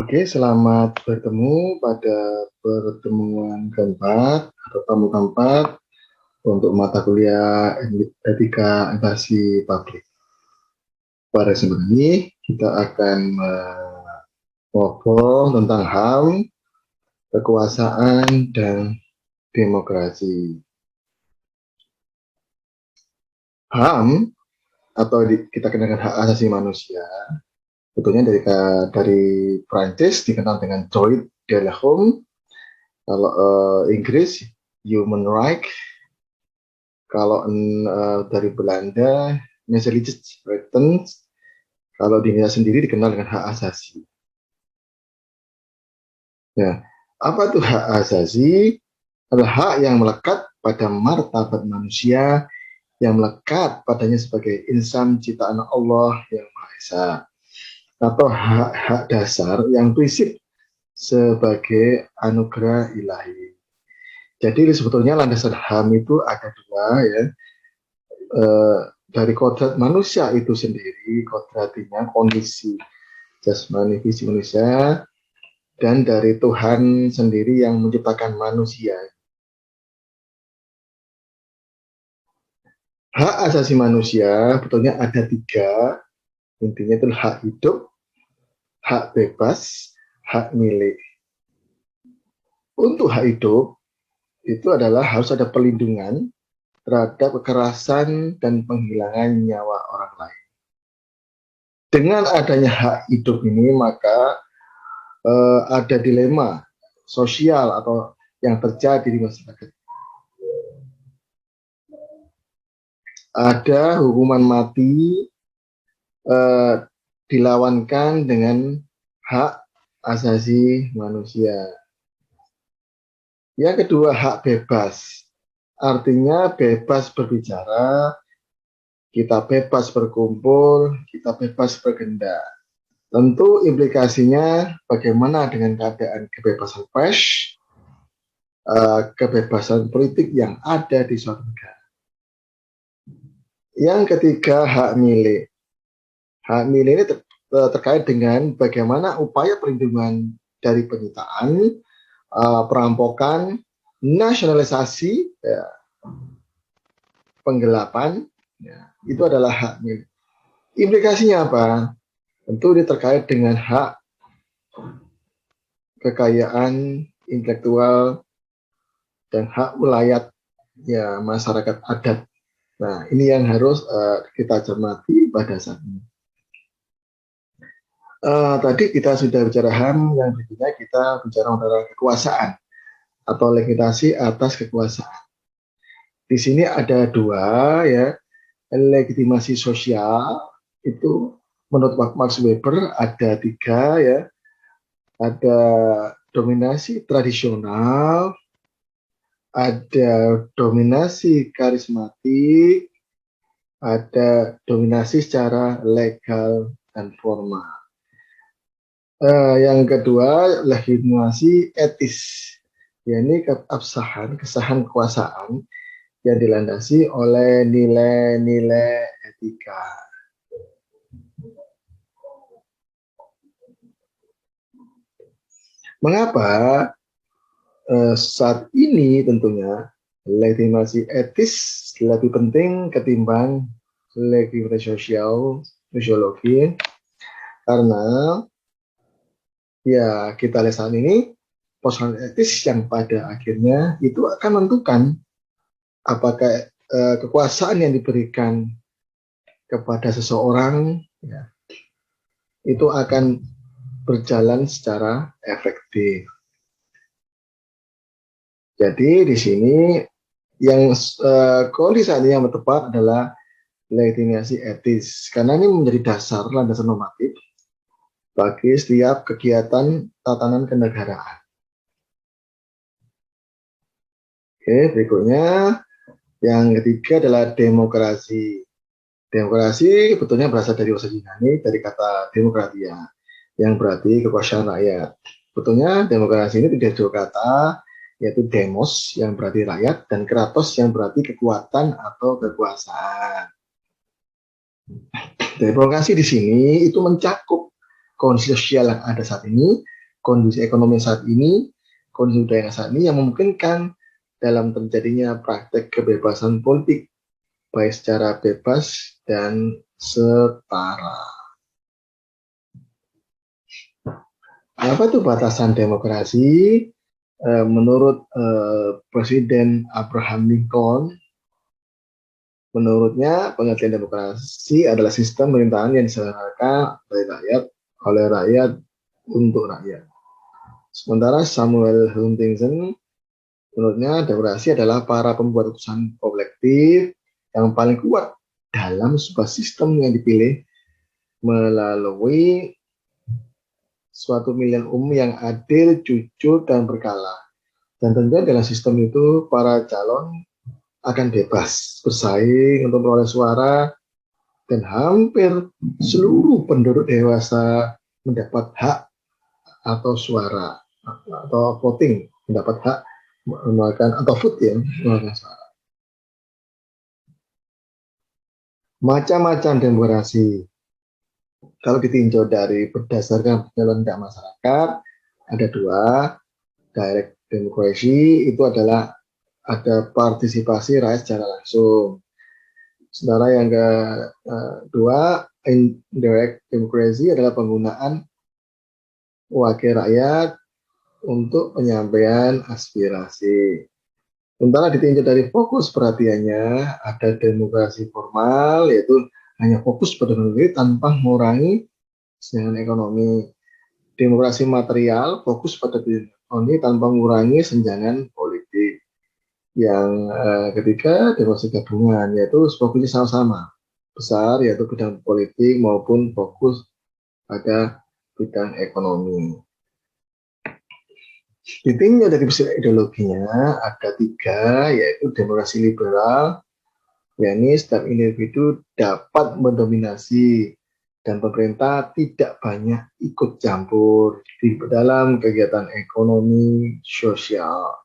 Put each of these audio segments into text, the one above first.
Oke, selamat bertemu pada pertemuan keempat atau tamu keempat untuk mata kuliah Etika Investasi Publik. Pada kesempatan ini kita akan ngobrol tentang HAM, kekuasaan, dan demokrasi. HAM atau kita kenalkan hak asasi manusia, betulnya dari Prancis dikenal dengan droit de l'homme. Kalau Inggris human right, kalau dari Belanda mensenrechten, kalau di Indonesia sendiri dikenal dengan hak asasi. Nah, apa itu hak asasi? Adalah hak yang melekat pada martabat manusia, yang melekat padanya sebagai insan ciptaan Allah yang Maha Esa, atau hak-hak dasar yang prinsip sebagai anugerah ilahi. Jadi sebetulnya landasan HAM itu ada dua, ya. Dari kodrat manusia itu sendiri, kodratinya kondisi jasmani fisik manusia, dan dari Tuhan sendiri yang menciptakan manusia. Hak asasi manusia betulnya ada tiga, intinya itu hak hidup, hak bebas, hak milik. Untuk hak hidup itu adalah harus ada perlindungan terhadap kekerasan dan penghilangan nyawa orang lain. Dengan adanya hak hidup ini, maka ada dilema sosial atau yang terjadi di masyarakat. Ada hukuman mati dilawankan dengan hak asasi manusia. Yang kedua, hak bebas. Artinya bebas berbicara, kita bebas berkumpul, kita bebas bergendak. Tentu implikasinya bagaimana dengan keadaan kebebasan pers, kebebasan politik yang ada di suatu negara. Yang ketiga, hak milik. Hak milik ini terkait dengan bagaimana upaya perlindungan dari penyitaan, perampokan, nasionalisasi, ya, penggelapan, ya, itu adalah hak milik. Implikasinya apa? Tentu ini terkait dengan hak kekayaan intelektual dan hak wilayah, ya, masyarakat adat. Nah, ini yang harus kita cermati pada saat ini. Tadi kita sudah bicara HAM, yang berikutnya kita bicara tentang kekuasaan atau legitimasi atas kekuasaan. Di sini ada dua, ya. Legitimasi sosial itu menurut Max Weber ada tiga, ya. Ada dominasi tradisional, ada dominasi karismatik, ada dominasi secara legal dan formal. Yang kedua, legitimasi etis, yakni keabsahan, kesahan kekuasaan yang dilandasi oleh nilai-nilai etika. Mengapa saat ini tentunya legitimasi etis lebih penting ketimbang legitimasi sosiologi? Karena ya kita lihat saat ini persoalan etis yang pada akhirnya itu akan menentukan apakah kekuasaan yang diberikan kepada seseorang, ya, itu akan berjalan secara efektif. Jadi di sini yang kondisi saat ini yang tepat adalah legitimasi etis, karena ini menjadi dasar landasan normatif bagi setiap kegiatan tatanan kenegaraan. Oke, berikutnya yang ketiga adalah demokrasi. Demokrasi betulnya berasal dari bahasa Yunani, dari kata demokratia, yang berarti kekuasaan rakyat. Betulnya demokrasi ini tidak dua kata, yaitu demos yang berarti rakyat dan kratos yang berarti kekuatan atau kekuasaan. Demokrasi di sini itu mencakup kondisi sosial yang ada saat ini, kondisi ekonomi saat ini, kondisi budaya saat ini yang memungkinkan dalam terjadinya praktek kebebasan politik, baik secara bebas dan setara. Apa itu batasan demokrasi? Menurut Presiden Abraham Lincoln, menurutnya pengertian demokrasi adalah sistem pemerintahan yang diselenggarakan oleh rakyat untuk rakyat. Sementara Samuel Huntington, menurutnya demokrasi adalah para pembuat keputusan kolektif yang paling kuat dalam sebuah sistem yang dipilih melalui suatu pemilihan umum yang adil, jujur, dan berkala. Dan tentunya dalam sistem itu para calon akan bebas bersaing untuk memperoleh suara, dan hampir seluruh penduduk dewasa mendapat hak atau suara atau voting, mendapat hak melakukan atau vote ya, melakukan suara. Macam-macam demokrasi. Kalau ditinjau dari berdasarkan penyelenggaraan masyarakat, ada dua. Direct democracy itu adalah ada partisipasi rakyat secara langsung. Sementara yang kedua, indirect democracy adalah penggunaan wakil rakyat untuk penyampaian aspirasi. Sementara ditinjau dari fokus perhatiannya, ada demokrasi formal, yaitu hanya fokus pada negeri tanpa mengurangi senjangan ekonomi. Demokrasi material fokus pada ekonomi tanpa mengurangi senjangan politik. Yang ketiga, demokrasi gabungan, yaitu fokusnya sama-sama besar, yaitu bidang politik maupun fokus pada bidang ekonomi. Ditinjau dari sisi ideologinya ada tiga, yaitu demokrasi liberal, yakni setiap individu dapat mendominasi dan pemerintah tidak banyak ikut campur di dalam kegiatan ekonomi sosial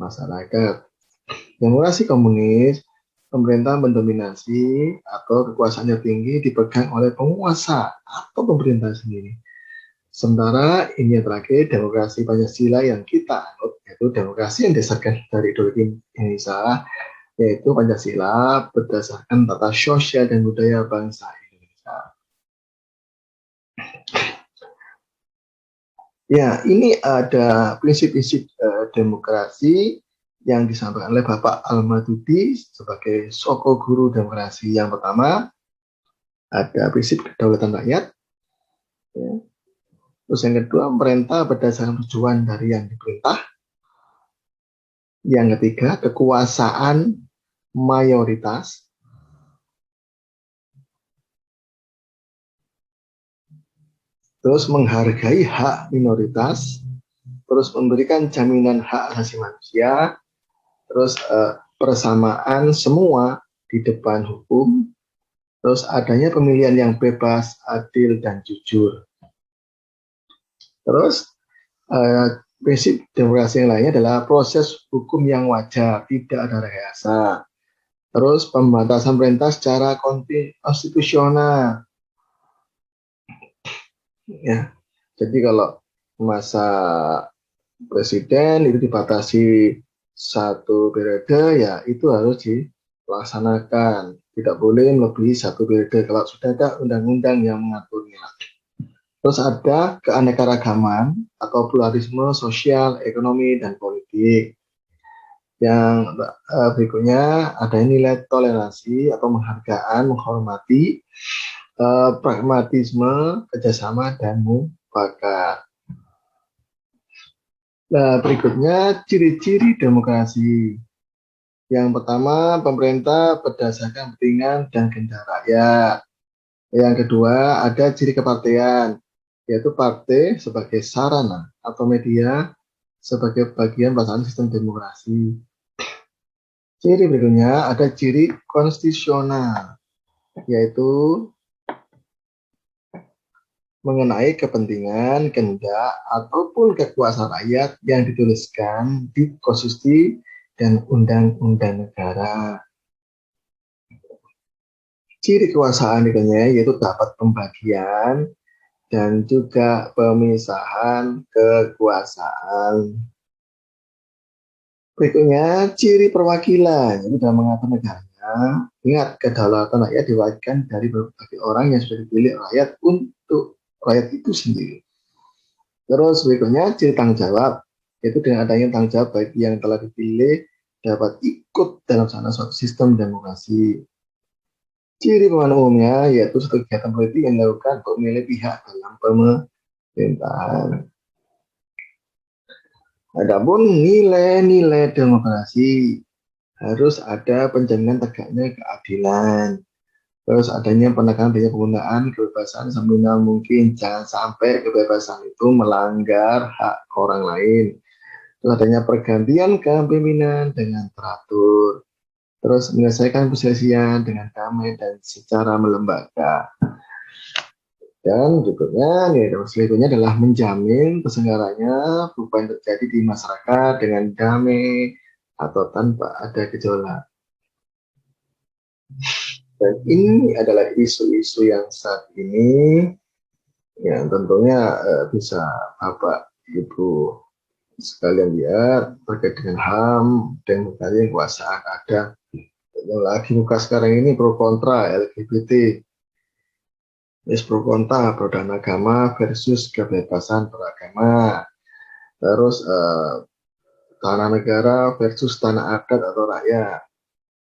masyarakat. Demokrasi komunis, pemerintah mendominasi atau kekuasaannya tinggi dipegang oleh penguasa atau pemerintah sendiri. Sementara ini yang terakhir, demokrasi Pancasila yang kita anut, yaitu demokrasi yang didasarkan dari ideologi Indonesia, yaitu Pancasila berdasarkan tata sosial dan budaya bangsa Indonesia. Ya, ini ada prinsip-prinsip demokrasi yang disampaikan oleh Bapak Al-Madudi sebagai soko guru demokrasi. Yang pertama, ada prinsip kedaulatan rakyat. Ya. Terus yang kedua, pemerintah berdasarkan tujuan dari yang diperintah. Yang ketiga, kekuasaan mayoritas. Terus menghargai hak minoritas. Terus memberikan jaminan hak asasi manusia. Terus persamaan semua di depan hukum. Terus adanya pemilihan yang bebas, adil, dan jujur. Terus prinsip demokrasi yang lainnya adalah proses hukum yang wajar, tidak ada rekayasa. Terus pembatasan perintah secara konstitusional. Ya, jadi kalau masa presiden itu dibatasi 1 periode, ya itu harus dilaksanakan. Tidak boleh melebihi 1 periode kalau sudah ada undang-undang yang mengaturnya. Terus ada keanekaragaman atau pluralisme sosial, ekonomi, dan politik. Yang berikutnya ada nilai toleransi atau penghargaan, menghormati, pragmatisme, kerjasama, dan mufakat. Nah, berikutnya ciri-ciri demokrasi. Yang pertama, pemerintah berdasarkan kepentingan dan kehendak rakyat. Yang kedua, ada ciri kepartean, yaitu partai sebagai sarana atau media sebagai bagian pelaksanaan sistem demokrasi. Ciri berikutnya ada ciri konstitusional, yaitu mengenai kepentingan, kehendak, ataupun kekuasaan rakyat yang dituliskan di konstitusi dan undang-undang negara. Ciri kekuasaan berikutnya yaitu dapat pembagian dan juga pemisahan kekuasaan. Berikutnya, ciri perwakilan. Itu dalam mengatur negara. Ingat, kedaulatan rakyat diwakilkan dari berbagai orang yang sudah dipilih rakyat untuk rakyat itu sendiri. Terus berikutnya, ciri tanggung jawab. Yaitu dengan adanya tanggung jawab bagi yang telah dipilih dapat ikut dalam suatu sistem demokrasi. Ciri pemahaman umumnya yaitu suatu kegiatan politik yang dilakukan untuk memilih pihak dalam pemerintahan. Adapun nilai-nilai demokrasi harus ada penjaminan tegaknya keadilan, terus adanya penekanan pada penggunaan kebebasan seminimal mungkin, jangan sampai kebebasan itu melanggar hak orang lain. Terus adanya pergantian kepemimpinan dengan teratur, terus menyelesaikan perselisihan dengan damai dan secara melembaga. Dan berikutnya, berikutnya adalah menjamin terselenggaranya perubahan terjadi di masyarakat dengan damai atau tanpa ada gejolak. Dan ini adalah isu-isu yang saat ini yang tentunya bisa Bapak Ibu sekalian lihat terkait dengan HAM, demokrasi, kekuasaan ada. Yang lagi muka sekarang ini pro kontra LGBT. Pro kontra perbedaan agama versus kebebasan beragama. Terus tanah negara versus tanah adat atau rakyat.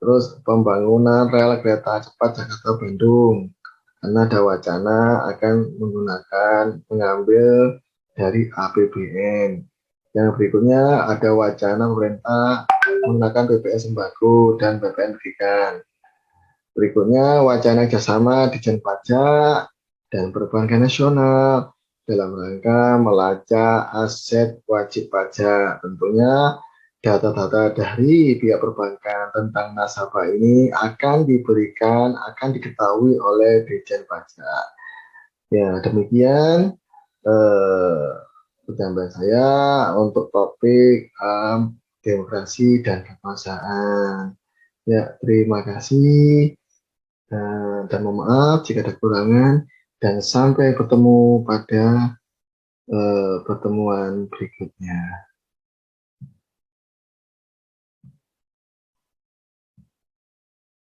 Terus pembangunan rel kereta cepat Jakarta-Bandung. Karena ada wacana akan menggunakan mengambil dari APBN. Yang berikutnya ada wacana pemerintah menggunakan BPS sembako dan BPN berikan. Berikutnya wacana kerjasama Dijen Pajak dan Perbankan Nasional dalam rangka melacak aset wajib pajak. Tentunya data-data dari pihak perbankan tentang nasabah ini akan diberikan, akan diketahui oleh Dijen Pajak. Ya, demikian penjelasan saya untuk topik demokrasi dan kekuasaan. Ya, terima kasih. Dan mohon maaf jika ada kekurangan, dan sampai bertemu pada pertemuan berikutnya.